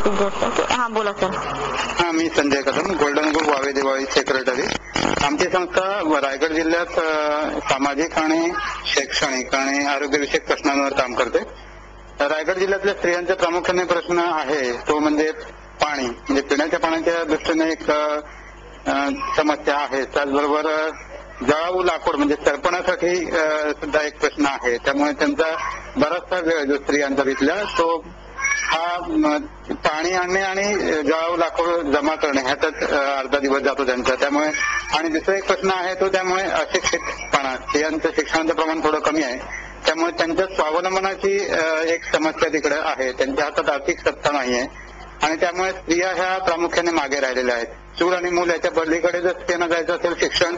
हा बोला सर. हा, मी Sanjay Kadam, golden group Vave Diwali secretary. आमची संस्था रायगड जिल्ह्यात सामाजिक आणि शैक्षणिक आणि आरोग्यविषयक प्रश्नांवर काम करते. रायगड जिल्ह्यातल्या स्त्रियांचा प्रामुख्याने प्रश्न आहे तो म्हणजे पाणी, म्हणजे पिण्याच्या पाण्याच्या दृष्टीने एक समस्या आहे. त्याचबरोबर जळाऊ लाकूड म्हणजे सरपणासाठी सुद्धा एक प्रश्न आहे. त्यामुळे त्यांचा बराचसा वेळ जो स्त्रियांचा तिथला तो हा पाणी आणणे आणि जळाऊ लाकूड जमा करणे ह्यातच अर्धा दिवस जातो त्यांचा. त्यामुळे आणि दुसरा एक प्रश्न आहे तो त्यामुळे अशिक्षितपणा, स्त्रियांचं शिक्षणाचं प्रमाण थोडं कमी आहे. त्यामुळे त्यांच्या स्वावलंबनाची एक समस्या तिकडे आहे. त्यांच्या हातात आर्थिक सत्ता नाहीये आणि त्यामुळे स्त्रिया ह्या प्रामुख्याने मागे राहिलेल्या आहेत. चूल आणि मूल याच्या पलीकडे जर स्त्रियांना जायचं असेल शिक्षण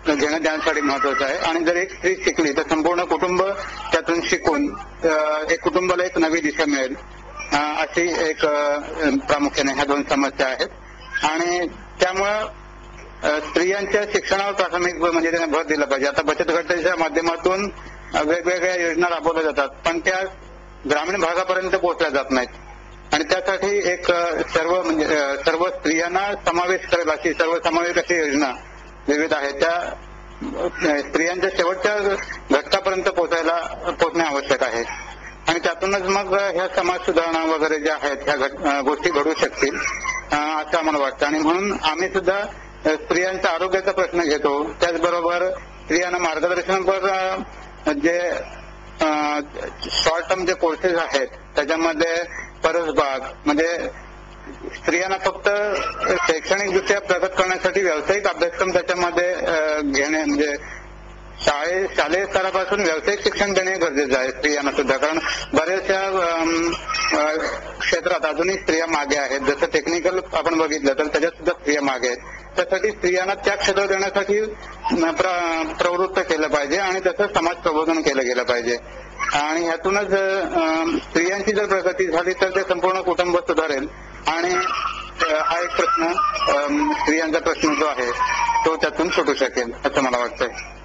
घेणं त्यांच्यासाठी महत्वाचं आहे. आणि जर एक स्त्री शिकली तर संपूर्ण कुटुंब त्यातून शिकून एक कुटुंबाला एक नवी दिशा मिळेल अशी एक प्रामुख्याने ह्या दोन समस्या आहेत. आणि त्यामुळं स्त्रियांच्या शिक्षणावर प्राथमिक म्हणजे त्यांना भर दिला पाहिजे. आता बचत गटाच्या माध्यमातून वेगवेगळ्या योजना राबवल्या जातात पण त्या ग्रामीण भागापर्यंत पोहोचल्या जात नाहीत आणि त्यासाठी एक सर्व स्त्रियांना समावेश करेल अशी सर्वसमावेशक अशी योजना विविध आहेत. त्या स्त्रियांच्या शेवटच्या घटकापर्यंत पोहोचणे आवश्यक आहे आणि त्यातूनच मग ह्या समाज सुधारणा वगैरे ज्या आहेत ह्या गोष्टी घडू शकतील असं आम्हाला वाटतं. आणि म्हणून आम्ही सुद्धा स्त्रियांच्या आरोग्याचा प्रश्न घेतो. त्याचबरोबर स्त्रियांना मार्गदर्शनावर जे शॉर्ट टर्म जे कोर्सेस आहेत त्याच्यामध्ये परसबाग म्हणजे स्त्रियांना फक्त शैक्षणिकदृष्ट्या प्रगत करण्यासाठी व्यावसायिक अभ्यासक्रम त्याच्यामध्ये घेणे म्हणजे शालेय स्तरापासून व्यावसायिक शिक्षण देणे गरजेचं आहे स्त्रियांना सुद्धा. कारण बऱ्याचशा क्षेत्रात अजूनही स्त्रिया मागे आहेत. जसं टेक्निकल आपण बघितलं तर त्याच्यात सुद्धा स्त्रिया मागे आहेत. त्यासाठी स्त्रियांना त्या क्षेत्रात देण्यासाठी प्रवृत्त केलं पाहिजे आणि तसं समाज प्रबोधन केलं गेलं पाहिजे. आणि ह्यातूनच स्त्रियांची जर प्रगती झाली तर ते संपूर्ण कुटुंब सुधारेल आणि हा एक प्रश्न स्त्रियांचा प्रश्न जो आहे तो त्यातून सुटू शकेल असं मला वाटतंय.